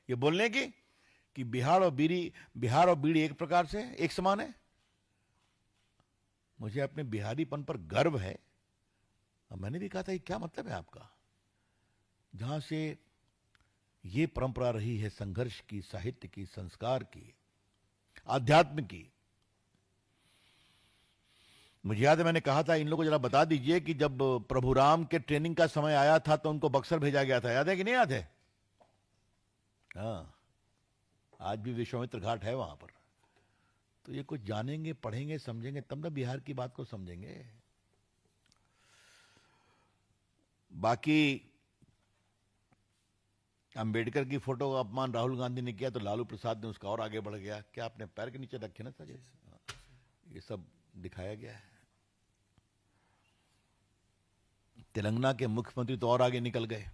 ये बोलने की कि बिहार और बीड़ी एक प्रकार से एक समान है। मुझे अपने बिहारीपन पर गर्व है और मैंने भी कहा था ये क्या मतलब है आपका। जहां से ये परंपरा रही है संघर्ष की, साहित्य की, संस्कार की, आध्यात्म की। मुझे याद है मैंने कहा था इन लोगों को जरा बता दीजिए कि जब प्रभु राम के ट्रेनिंग का समय आया था तो उनको बक्सर भेजा गया था, याद है कि नहीं याद है? हाँ, आज भी विश्वामित्र घाट है वहां पर। तो ये कुछ जानेंगे, पढ़ेंगे, समझेंगे तब ना बिहार की बात को समझेंगे। बाकी अंबेडकर की फोटो का अपमान राहुल गांधी ने किया तो लालू प्रसाद ने उसका और आगे बढ़ गया। क्या आपने पैर के नीचे रखे ना सर, ये सब दिखाया गया है। तेलंगाना के मुख्यमंत्री तो और आगे निकल गए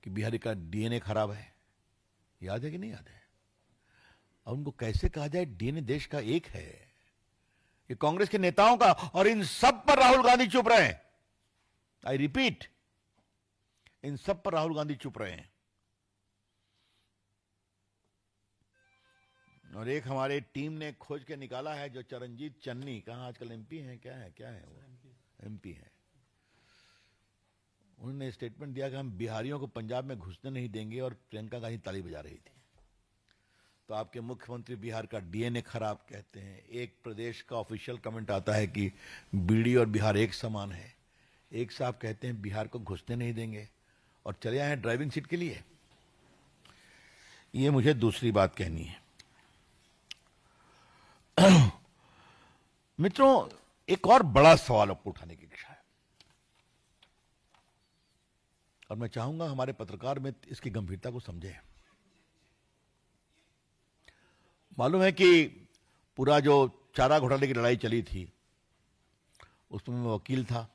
कि बिहारी का डीएनए खराब है। याद है कि नहीं याद है? और उनको कैसे कहा जाए डीएनए देश का एक है, ये कांग्रेस के नेताओं का, और इन सब पर राहुल गांधी चुप रहे। आई रिपीट, इन सब पर राहुल गांधी चुप रहे हैं। और एक हमारे टीम ने खोज के निकाला है जो चरणजीत चन्नी, कहां आजकल एमपी हैं, क्या है वो एमपी है। उन्होंने स्टेटमेंट दिया कि हम बिहारियों को पंजाब में घुसने नहीं देंगे, और प्रियंका गांधी ताली बजा रही थी। तो आपके मुख्यमंत्री बिहार का डीएनए खराब कहते हैं। एक प्रदेश का ऑफिशियल कमेंट आता है कि बीडी और बिहार एक समान है। एक साहब कहते हैं बिहार को घुसने नहीं देंगे और चले आए हैं ड्राइविंग सीट के लिए। ये मुझे दूसरी बात कहनी है। मित्रों, एक और बड़ा सवाल आपको उठाने की इच्छा है और मैं चाहूंगा हमारे पत्रकार में इसकी गंभीरता को समझें। मालूम है कि पूरा जो चारा घोटाले की लड़ाई चली थी उसमें मैं वकील था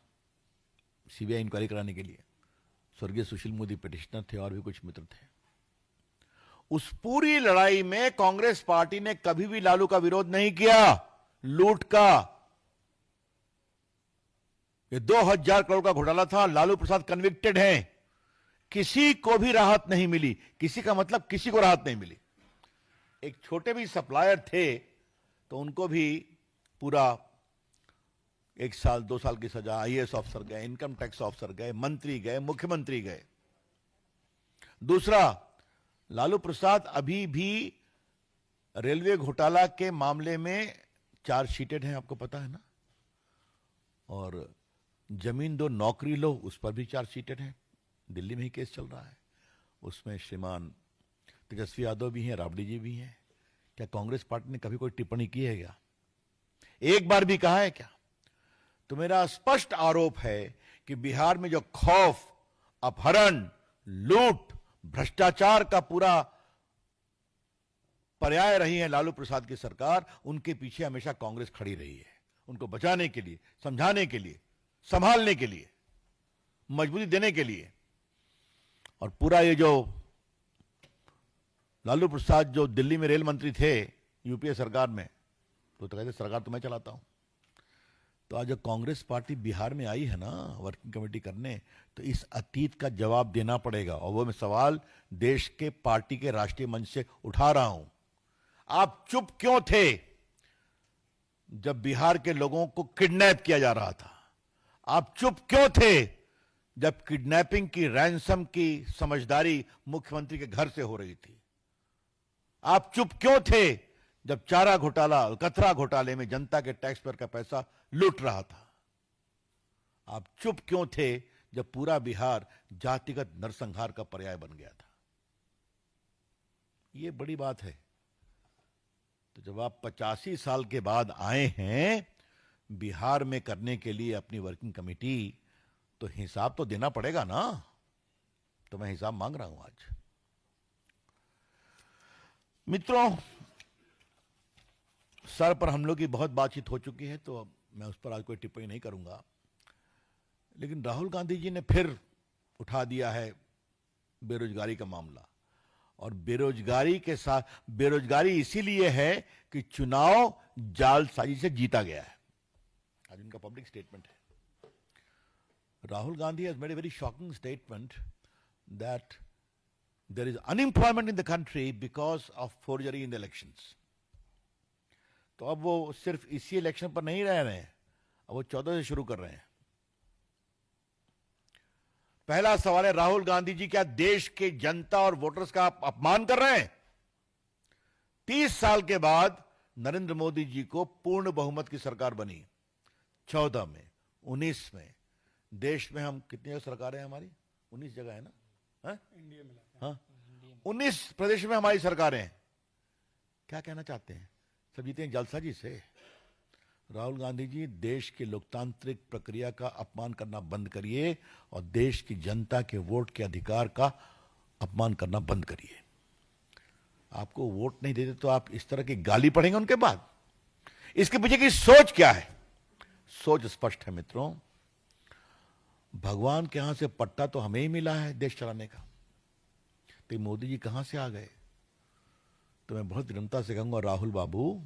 सीबीआई इंक्वायरी कराने के लिए। स्वर्गीय सुशील मोदी पिटिशनर थे और भी कुछ मित्र थे। उस पूरी लड़ाई में कांग्रेस पार्टी ने कभी भी लालू का विरोध नहीं किया। लूट का ये 2000 करोड़ का घोटाला था। लालू प्रसाद कन्विक्टेड हैं। किसी को भी राहत नहीं मिली। किसी का मतलब किसी को राहत नहीं मिली। एक छोटे भी सप्लायर थे तो उनको भी पूरा 1 साल 2 साल की सजा। आईएएस ऑफिसर गए, इनकम टैक्स ऑफिसर गए, मंत्री गए, मुख्यमंत्री गए। दूसरा, लालू प्रसाद अभी भी रेलवे घोटाला के मामले में चार्जशीटेड हैं, आपको पता है ना। और जमीन दो नौकरी लो, उस पर भी चार्जशीटेड हैं। दिल्ली में ही केस चल रहा है। उसमें श्रीमान तेजस्वी यादव भी हैं, राबड़ी जी भी हैं। क्या कांग्रेस पार्टी ने कभी कोई टिप्पणी की है क्या? एक बार भी कहा है क्या? तो मेरा स्पष्ट आरोप है कि बिहार में जो खौफ, अपहरण, लूट, भ्रष्टाचार का पूरा पर्याय रही है लालू प्रसाद की सरकार, उनके पीछे हमेशा कांग्रेस खड़ी रही है। उनको बचाने के लिए, समझाने के लिए, संभालने के लिए, मजबूती देने के लिए। और पूरा ये जो लालू प्रसाद जो दिल्ली में रेल मंत्री थे यूपीए सरकार में, तो कहते सरकार तो मैं चलाता हूं। तो आज जो कांग्रेस पार्टी बिहार में आई है ना वर्किंग कमेटी करने, तो इस अतीत का जवाब देना पड़ेगा। और वो मैं सवाल देश के पार्टी के राष्ट्रीय मंच से उठा रहा हूं। आप चुप क्यों थे जब बिहार के लोगों को किडनैप किया जा रहा था? आप चुप क्यों थे जब किडनैपिंग की, रैंसम की समझदारी मुख्यमंत्री के घर से हो रही थी? आप चुप क्यों थे जब चारा घोटाला, अलकतरा घोटाले में जनता के टैक्स पेयर का पैसा लूट रहा था? आप चुप क्यों थे जब पूरा बिहार जातिगत नरसंहार का पर्याय बन गया था? यह बड़ी बात है। तो जब आप 85 साल के बाद आए हैं बिहार में करने के लिए अपनी वर्किंग कमेटी, तो हिसाब तो देना पड़ेगा ना। तो मैं हिसाब मांग रहा हूं आज। मित्रों, सर पर हम लोग की बहुत बातचीत हो चुकी है तो मैं उस पर आज कोई टिप्पणी नहीं करूंगा। लेकिन राहुल गांधी जी ने फिर उठा दिया है बेरोजगारी का मामला। और बेरोजगारी के साथ, बेरोजगारी इसीलिए है कि चुनाव जालसाजी से जीता गया है। आज उनका पब्लिक स्टेटमेंट है। Rahul Gandhi has made a very shocking statement that there is unemployment in the country because of forgery in the elections. तो अब वो सिर्फ इसी इलेक्शन पर नहीं रह रहे हैं, अब वो 14 से शुरू कर रहे हैं। पहला सवाल है, राहुल गांधी जी क्या देश के जनता और वोटर्स का आप अपमान कर रहे हैं? 30 साल के बाद नरेंद्र मोदी जी को पूर्ण बहुमत की सरकार बनी, 14 में, 19 में। देश में हम कितनी जगह सरकारें हैं हमारी? 19 जगह है ना? इंडिया में, हाँ, 19 प्रदेश में हमारी सरकारें हैं। क्या कहना चाहते हैं? सब जीते हैं जलसाजी से। राहुल गांधी जी, देश की लोकतांत्रिक प्रक्रिया का अपमान करना बंद करिए और देश की जनता के वोट के अधिकार का अपमान करना बंद करिए। आपको वोट नहीं देते तो आप इस तरह की गाली पढ़ेंगे उनके बाद? इसके पीछे की सोच क्या है? सोच स्पष्ट है मित्रों। भगवान के यहां से पट्टा तो हमें ही मिला है देश चलाने का, तो मोदी जी कहां से आ गए? तो मैं बहुत विनम्रता से कहूंगा, राहुल बाबू,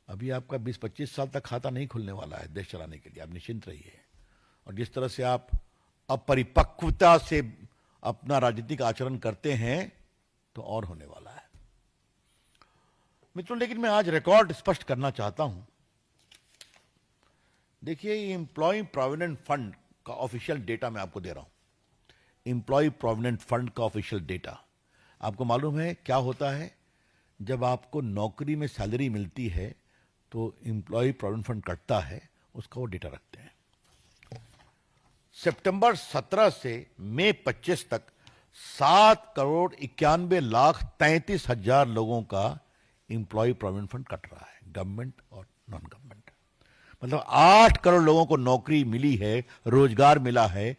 अभी आपका 20-25 साल तक खाता नहीं खुलने वाला है देश चलाने के लिए, आप निश्चिंत रहिए। और जिस तरह से आप अपरिपक्वता से अपना राजनीतिक आचरण करते हैं तो और होने वाला है मित्रों। लेकिन मैं आज रिकॉर्ड स्पष्ट करना चाहता हूं। देखिए, एम्प्लॉय प्रोविडेंट फंड का ऑफिशियल डेटा मैं आपको दे रहा हूं। एम्प्लॉय प्रोविडेंट फंड का ऑफिशियल डेटा आपको मालूम है क्या होता है? जब आपको नौकरी में सैलरी मिलती है तो एम्प्लॉय प्रोविडेंट फंड कटता है, उसका वो डेटा रखते हैं। सितंबर 17 से मई 25 तक 7,91,33,000 लोगों का एम्प्लॉय प्रोविडेंट फंड कट रहा है, गवर्नमेंट और नॉन गवर्नमेंट। मतलब 8 करोड़ लोगों को नौकरी मिली है, रोजगार मिला है,